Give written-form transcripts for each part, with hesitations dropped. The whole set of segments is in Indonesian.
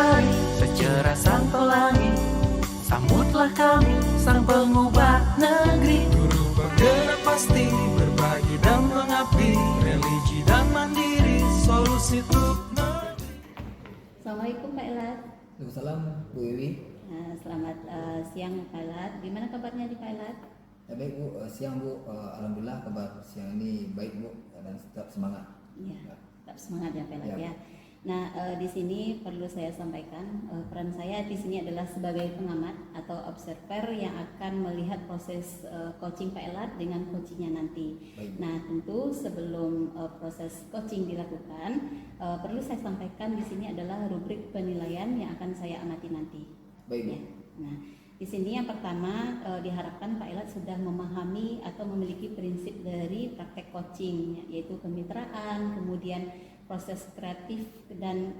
hari, secerah sang pelangi. Sambutlah kami, sang pengubah negeri. Guru bergerak pasti, berbagi dan mengabdi. Religi dan mandiri, solusi untuk negeri. Assalamualaikum Pak Elat. Waalaikumsalam Bu Wiwi. Selamat siang Pak Elat. Gimana kabarnya di Pak Elat? Ya, baik Bu, siang Bu. Alhamdulillah kabar siang ini baik Bu dan tetap semangat. Iya, tetap semangat ya Pak Elat Ya. ya. Nah, di sini perlu saya sampaikan peran saya di sini adalah sebagai pengamat atau observer yang akan melihat proses coaching Pak Elat dengan coachingnya nanti. Baik. Nah, tentu sebelum proses coaching dilakukan, perlu saya sampaikan di sini adalah rubrik penilaian yang akan saya amati nanti. Baik Bu. Ya. Nah, di sini yang pertama diharapkan Pak Elat sudah memahami atau memiliki prinsip dari praktek coaching, yaitu kemitraan, kemudian proses kreatif dan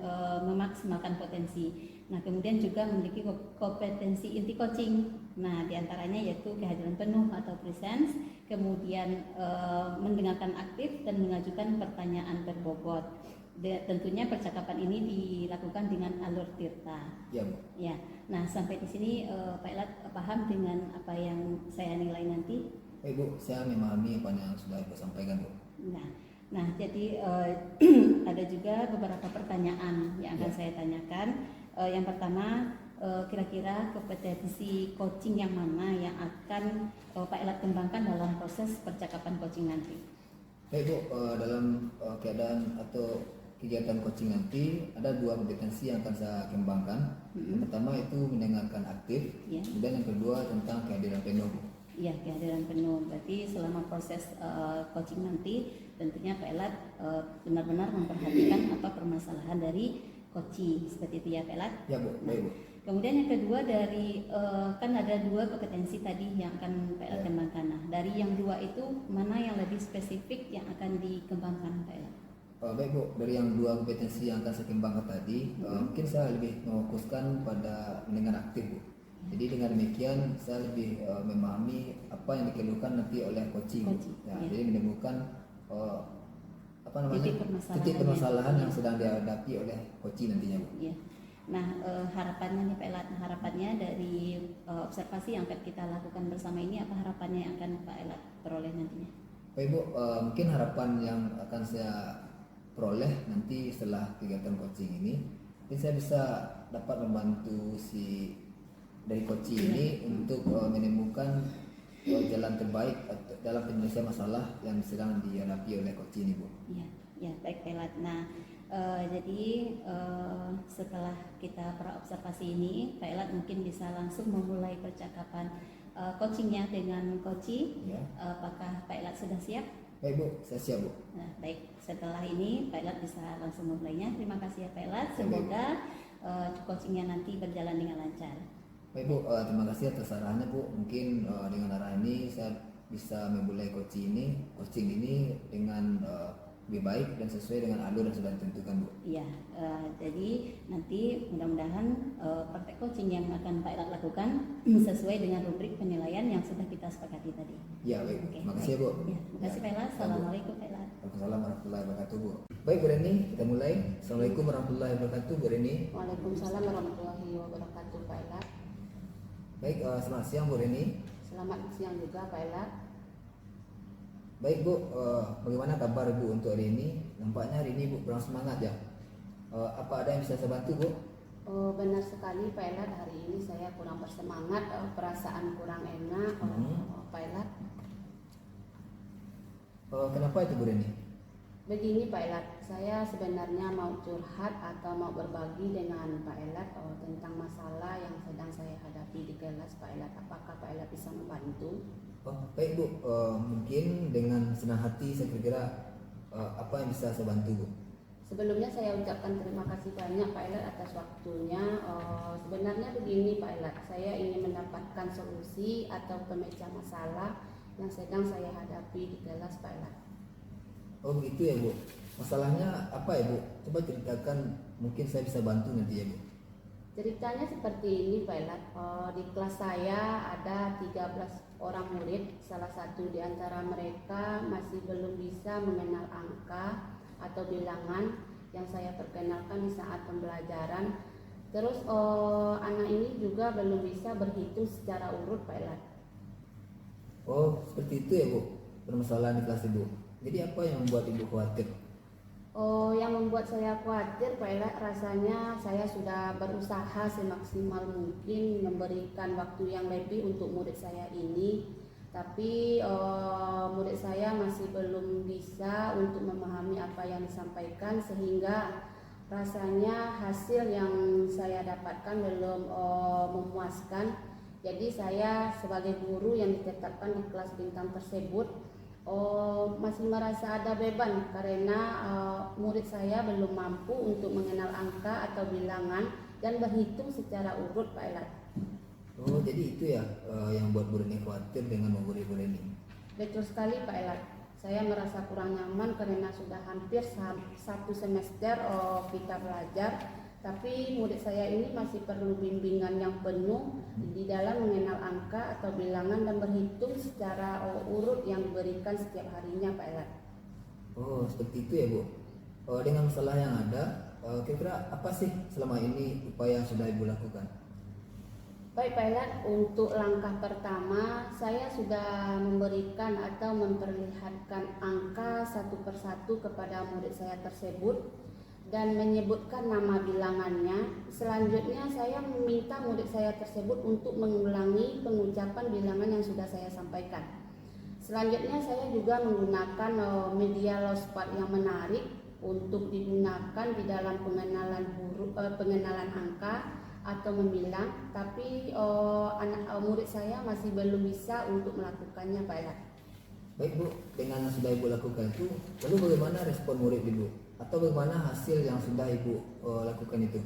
memaksimalkan potensi. Nah, kemudian juga memiliki kompetensi inti coaching. Nah, diantaranya yaitu kehadiran penuh atau presence, kemudian mendengarkan aktif dan mengajukan pertanyaan berbobot. Tentunya percakapan ini dilakukan dengan alur tirta. Ya Bu. Ya. Nah, sampai di sini Pak Elat paham dengan apa yang saya nilai nanti? Baik Bu, saya memahami apa yang sudah Ibu sampaikan Bu. Nah, jadi ada juga beberapa pertanyaan yang akan saya tanyakan. Yang pertama, kira-kira kompetensi coaching yang mana yang akan Pak Elat kembangkan dalam proses percakapan coaching nanti? Baik Bu, dalam keadaan atau kegiatan coaching nanti ada dua kompetensi yang akan saya kembangkan. Yang pertama itu mendengarkan aktif, Ya. kemudian yang kedua tentang kehadiran penuh Bu. Iya, kehadiran penuh. Berarti selama proses coaching nanti tentunya Pak Elat benar-benar memperhatikan apa permasalahan dari coaching, seperti itu ya Pak Elat. Ya Bu, baik Bu. Kemudian yang kedua dari kan ada dua kompetensi tadi yang akan Pak Elat kembangkan. Nah, dari yang dua itu mana yang lebih spesifik yang akan dikembangkan Pak Elat? Baik Bu, dari yang dua kompetensi yang akan saya kembangkan tadi, mungkin saya lebih memfokuskan pada mendengar aktif Bu. Jadi dengan demikian saya lebih memahami apa yang dikeluhkan nanti oleh coaching. Ya. Jadi menemukan titik permasalahan yang sedang dihadapi oleh coaching nantinya Bu. Ya. Nah, harapannya nih Pak Elat, harapannya dari observasi yang akan kita lakukan bersama ini, apa harapannya yang akan Pak Elat peroleh nantinya? Baik Bu, mungkin harapan yang akan saya peroleh nanti setelah kegiatan coaching ini, mungkin saya bisa dapat membantu si dari coaching ini untuk menemukan jalan terbaik dalam penyelesaian masalah yang sedang dihadapi oleh coaching ini Bu. Ya, baik Pak Elat. Nah, jadi setelah kita praobservasi ini, Pak Elat mungkin bisa langsung memulai percakapan coachingnya dengan coaching. Ya. Apakah Pak Elat sudah siap? Baik Bu, saya siap Bu. Nah, baik. Setelah ini Pak Elat bisa langsung memulainya. Terima kasih ya Pak Elat. Semoga coachingnya nanti berjalan dengan lancar. Baik Bu, terima kasih atas arahannya Bu. Mungkin dengan arahan ini saya bisa memulai coaching ini dengan lebih baik dan sesuai dengan alur yang sudah ditentukan Bu. Iya, jadi nanti mudah-mudahan praktek coaching yang akan Pak Elat lakukan sesuai dengan rubrik penilaian yang sudah kita sepakati tadi. Ya baik, Oke, terima kasih Bu. Ya, terima kasih Pak Elat. Assalamualaikum Pak Elat. Waalaikumsalam warahmatullahi wabarakatuh Bu. Baik Bu Reni, kita mulai. Assalamualaikum warahmatullahi wabarakatuh Bu Reni. Waalaikumsalam warahmatullahi wabarakatuh Pak Elat. Baik, selamat siang Bu Reni. Selamat siang juga Pak Elat. Baik Bu, bagaimana kabar Bu untuk hari ini? Nampaknya hari ini Bu kurang semangat ya. Apa ada yang bisa saya bantu Bu? Benar sekali Pak Elat, hari ini saya kurang bersemangat, perasaan kurang enak Pak Elat. Kenapa itu Bu Reni? Begini Pak Elat, saya sebenarnya mau curhat atau mau berbagi dengan Pak Elat tentang masalah yang sedang saya hadapi di kelas Pak Elat. Apakah Pak Elat bisa membantu? Baik Bu, mungkin dengan senang hati saya kira apa yang bisa saya bantu Bu? Sebelumnya saya ucapkan terima kasih banyak Pak Elat atas waktunya. Sebenarnya begini Pak Elat, saya ingin mendapatkan solusi atau pemecah masalah yang sedang saya hadapi di kelas Pak Elat. Oh begitu ya Bu. Masalahnya apa ya Bu? Coba ceritakan, mungkin saya bisa bantu nanti ya Bu. Ceritanya seperti ini Pak Elat, di kelas saya ada 13 orang murid, salah satu di antara mereka masih belum bisa mengenal angka atau bilangan yang saya perkenalkan di saat pembelajaran Terus anak ini juga belum bisa berhitung secara urut Pak Elat. Oh, seperti itu ya Bu, permasalahan di kelas Ibu. Jadi apa yang membuat Ibu khawatir? Yang membuat saya khawatir Pak Elat, rasanya saya sudah berusaha semaksimal mungkin memberikan waktu yang lebih untuk murid saya ini, tapi murid saya masih belum bisa untuk memahami apa yang disampaikan, sehingga rasanya hasil yang saya dapatkan belum memuaskan. Jadi saya sebagai guru yang ditetapkan di kelas bintang tersebut masih merasa ada beban karena murid saya belum mampu untuk mengenal angka atau bilangan dan berhitung secara urut Pak Elat. Oh, jadi itu ya yang buat Bu Reni khawatir dengan memberi Bu Reni. Betul sekali Pak Elat. Saya merasa kurang nyaman karena sudah hampir satu semester kita belajar, tapi murid saya ini masih perlu bimbingan yang penuh di dalam mengenal angka atau bilangan dan berhitung secara urut yang diberikan setiap harinya Pak Elat. Oh, seperti itu ya Bu. Dengan masalah yang ada, kira-kira apa sih selama ini upaya yang sudah Ibu lakukan? Baik Pak Elat, untuk langkah pertama saya sudah memberikan atau memperlihatkan angka satu persatu kepada murid saya tersebut dan menyebutkan nama bilangannya. Selanjutnya saya meminta murid saya tersebut untuk mengulangi pengucapan bilangan yang sudah saya sampaikan. Selanjutnya saya juga menggunakan media lospat yang menarik untuk digunakan di dalam pengenalan angka atau membilang, tapi murid saya masih belum bisa untuk melakukannya Pak Elat. Baik Bu, dengan yang sudah Ibu lakukan itu, lalu bagaimana respon murid Ibu? Atau bagaimana hasil yang sudah Ibu lakukan itu?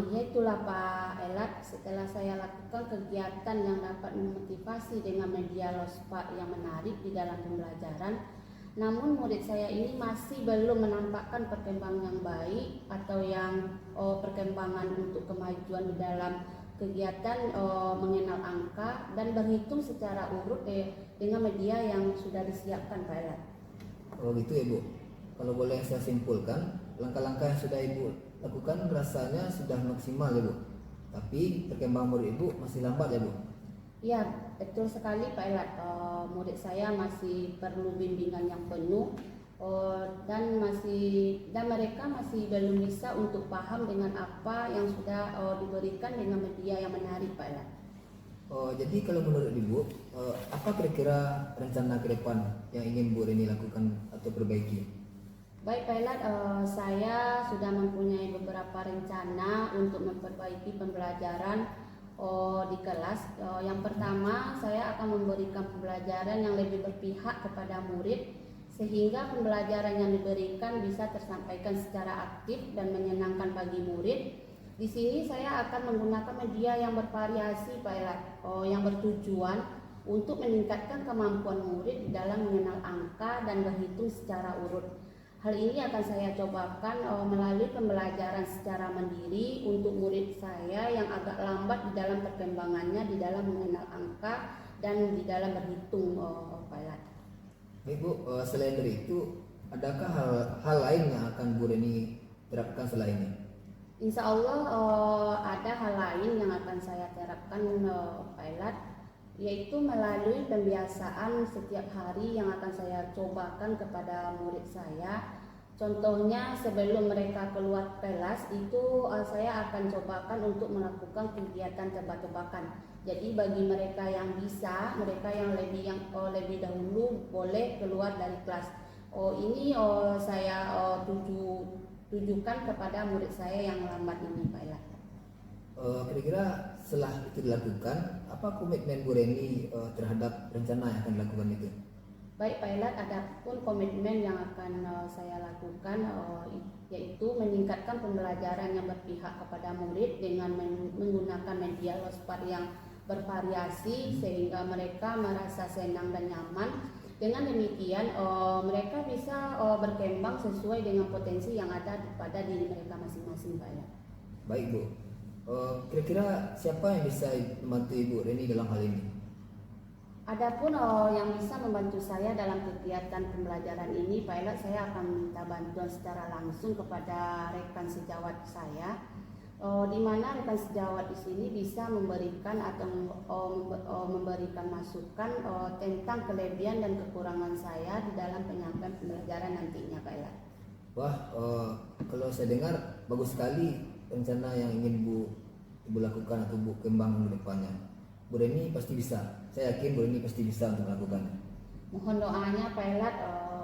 Ya itulah Pak Elat, setelah saya lakukan kegiatan yang dapat memotivasi dengan media lospat yang menarik di dalam pembelajaran, namun murid saya ini masih belum menampakkan perkembangan yang baik atau yang perkembangan untuk kemajuan di dalam kegiatan mengenal angka dan berhitung secara urut dengan media yang sudah disiapkan Pak Elat. Oh gitu ya Bu. Kalau boleh saya simpulkan, langkah-langkah yang sudah Ibu lakukan rasanya sudah maksimal ya Bu. Tapi perkembangan murid Ibu masih lambat ya Bu. Ya, betul sekali Pak Elat. Murid saya masih perlu bimbingan yang penuh dan mereka masih belum bisa untuk paham dengan apa yang sudah diberikan dengan media yang menarik Pak Elat. Jadi kalau menurut Ibu, apa kira-kira rencana ke depan yang ingin Bu Reni lakukan atau perbaiki? Baik Pak Elat, saya sudah mempunyai beberapa rencana untuk memperbaiki pembelajaran di kelas. Yang pertama, saya akan memberikan pembelajaran yang lebih berpihak kepada murid sehingga pembelajaran yang diberikan bisa tersampaikan secara aktif dan menyenangkan bagi murid. Di sini saya akan menggunakan media yang bervariasi Pak Elat, yang bertujuan untuk meningkatkan kemampuan murid di dalam mengenal angka dan berhitung secara urut. Hal ini akan saya cobakan melalui pembelajaran secara mandiri untuk murid saya yang agak lambat di dalam perkembangannya di dalam mengenal angka dan di dalam berhitung Pak Elat. Baik Bu, selain dari itu, adakah hal lain yang akan Bu Reni terapkan setelah ini? Insya Allah ada hal lain yang akan saya terapkan Pak Elat, yaitu melalui pembiasaan setiap hari yang akan saya cobakan kepada murid saya. Contohnya sebelum mereka keluar kelas itu saya akan cobakan untuk melakukan kegiatan tebak-tebakan. Jadi bagi mereka yang bisa, mereka yang lebih dahulu boleh keluar dari kelas. Ini saya tujukan kepada murid saya yang lambat ini Pak Elat. Kira-kira setelah itu dilakukan, apa komitmen Bu Reni terhadap rencana yang akan dilakukan itu? Baik Pak Elat, ada pun komitmen yang akan saya lakukan yaitu meningkatkan pembelajaran yang berpihak kepada murid dengan menggunakan media lospat yang bervariasi sehingga mereka merasa senang dan nyaman. Dengan demikian mereka bisa berkembang sesuai dengan potensi yang ada pada diri mereka masing-masing Pak Elat. Baik Bu. Kira-kira siapa yang bisa membantu Ibu Reni dalam hal ini? Adapun yang bisa membantu saya dalam kegiatan pembelajaran ini, Pak Elat, saya akan minta bantuan secara langsung kepada rekan sejawat saya. di mana rekan sejawat di sini bisa memberikan atau memberikan masukan tentang kelebihan dan kekurangan saya di dalam penyampaian pembelajaran nantinya, Pak Elat. Wah, kalau saya dengar bagus sekali rencana yang ingin Ibu lakukan atau Bu kembangkan ke depannya. Bu Reni pasti bisa. Saya yakin Bu Reni pasti bisa untuk melakukannya. Mohon doanya Pak Elat,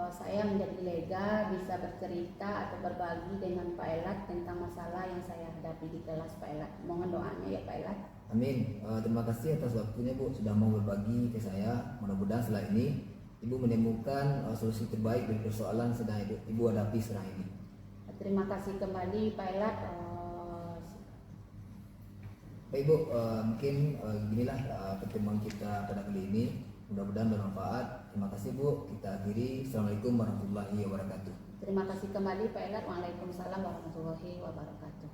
saya menjadi lega bisa bercerita atau berbagi dengan Pak Elat tentang masalah yang saya hadapi di kelas, Pak Elat. Mohon doanya ya Pak Elat. Amin. Terima kasih atas waktunya Bu sudah mau berbagi ke saya. Mudah-mudahan setelah ini Ibu menemukan solusi terbaik dari persoalan sedang Ibu hadapi sekarang ini. Terima kasih kembali Pak Elat. Baik Bu, mungkin beginilah pertemuan kita pada kali ini. Mudah-mudahan bermanfaat. Terima kasih Bu. Kita akhiri. Assalamualaikum warahmatullahi wabarakatuh. Terima kasih kembali Pak Elat. Waalaikumsalam warahmatullahi wabarakatuh.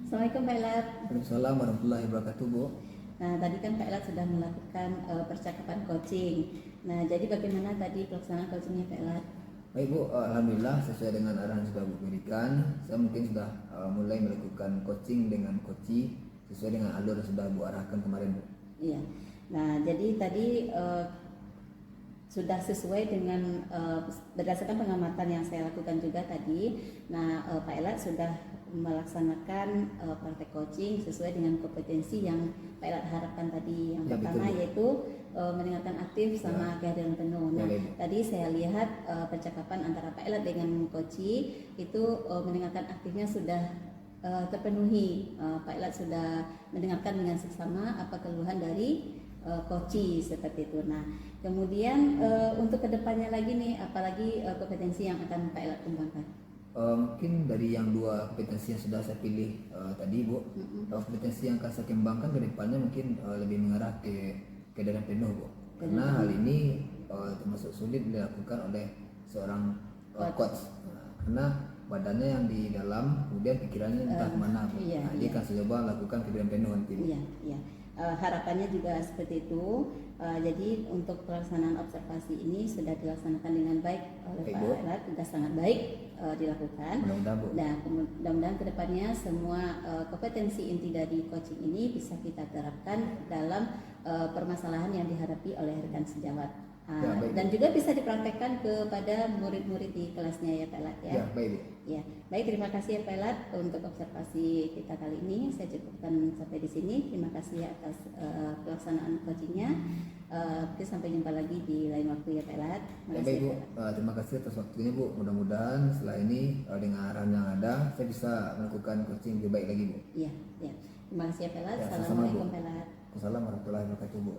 Assalamualaikum Pak Elat. Waalaikumsalam warahmatullahi wabarakatuh Bu. Nah, tadi kan Pak Elat sudah melakukan percakapan coaching. Nah, jadi bagaimana tadi pelaksanaan coachingnya Pak Elat? Baik Bu, alhamdulillah sesuai dengan arahan yang sudah Bu berikan, saya mungkin sudah mulai melakukan coaching dengan coachi sesuai dengan alur yang sudah Bu arahkan kemarin Bu. Iya. Nah, jadi tadi sudah sesuai dengan berdasarkan pengamatan yang saya lakukan juga tadi. Nah, Pak Elat sudah melaksanakan praktek coaching sesuai dengan kompetensi yang Pak Elat harapkan tadi. Yang Ya, pertama betul, Bu. yaitu mendengarkan aktif sama kehadiran penuh. Nah, Ya, baik. tadi saya lihat percakapan antara Pak Elat dengan coachi itu mendengarkan aktifnya sudah terpenuhi. Pak Elat sudah mendengarkan dengan seksama apa keluhan dari coachi seperti itu. Nah, kemudian untuk kedepannya lagi nih, apalagi kompetensi yang akan Pak Elat kembangkan? Mungkin dari yang dua kompetensi yang sudah saya pilih tadi Bu, kompetensi yang akan saya kembangkan ke depannya mungkin lebih mengarah ke keadaan penuh Bu. Karena hal ini termasuk sulit dilakukan oleh seorang coach. Karena badannya yang di dalam, kemudian pikirannya entah kemana Bu. Iya, Dia akan coba lakukan keadaan penuh nanti Bu. Iya, iya. Harapannya juga seperti itu. Jadi untuk pelaksanaan observasi ini sudah dilaksanakan dengan baik oleh Baik, Pak Bu. Elat, sudah sangat baik dilakukan. Mudah-mudahan Bu. Nah, mudah-mudahan kedepannya semua kompetensi inti dari coaching ini bisa kita terapkan dalam permasalahan yang dihadapi oleh rekan sejawat. Ya, baik, Dan juga bisa dipraktekkan kepada murid-murid di kelasnya ya Pak Elat ya. Ya, baik Bu. Ya, baik, terima kasih ya Pak Elat untuk observasi kita kali ini. Saya cukupkan sampai di sini. Terima kasih atas pelaksanaan coachingnya. Kita sampai jumpa lagi di lain waktu ya Pak Elat. Terima Ya, kasih baik Bu, ya, Pak Elat. terima kasih atas waktunya Bu. Mudah-mudahan setelah ini dengan arahan yang ada, saya bisa melakukan coaching lebih baik lagi Bu. Iya, ya. Terima kasih ya Pak Elat. Ya, sama-sama, Assalamualaikum Bu. Pak Elat. Wassalamualaikum warahmatullahi wabarakatuh Bu.